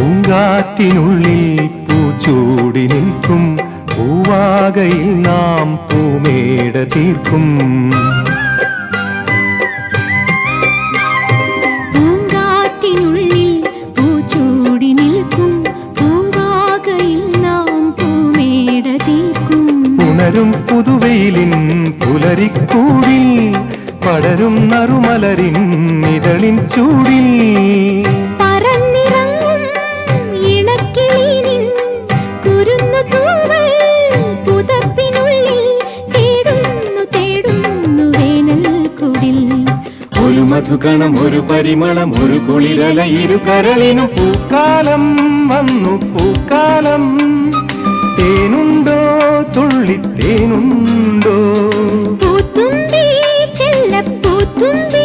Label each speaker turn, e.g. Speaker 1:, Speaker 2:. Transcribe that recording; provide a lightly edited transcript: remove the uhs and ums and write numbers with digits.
Speaker 1: പൂങ്കാറ്റിനുള്ളിൽ പൂച്ചൂടി നിൽക്കും പൂവാകയിൽ നാം പൂമേട തീർക്കും.
Speaker 2: പൂങ്കാറ്റിനുള്ളിൽ പൂച്ചൂടി നിൽക്കും പൂവാകയിൽ നാം പൂമേട തീർക്കും.
Speaker 1: പുണരും പുതുവെയിലിൻ പുലരിക്കൂടിൽ പടരും നറുമലരിൻ ഇതളിൻ ചൂടിൽ
Speaker 2: പറന്നിറങ്ങും ഇണക്കിളിനിൻ കുരുന്നു തൂവൽ പുതപ്പിനുള്ളിൽ തേടുന്നു തേടുന്നു വേനൽക്കുടിൽ.
Speaker 1: ഒരു മധുകണം ഒരു പരിമളം ഒരു കുളിരല ഇരു കരളിനും പൂക്കാലം വന്നു പൂക്കാലം. തേനുണ്ടോ തുള്ളിത്തേനുണ്ടോ
Speaker 2: പൂത്തുമ്പി ചെല്ലപ്പൂത്തുമ്പി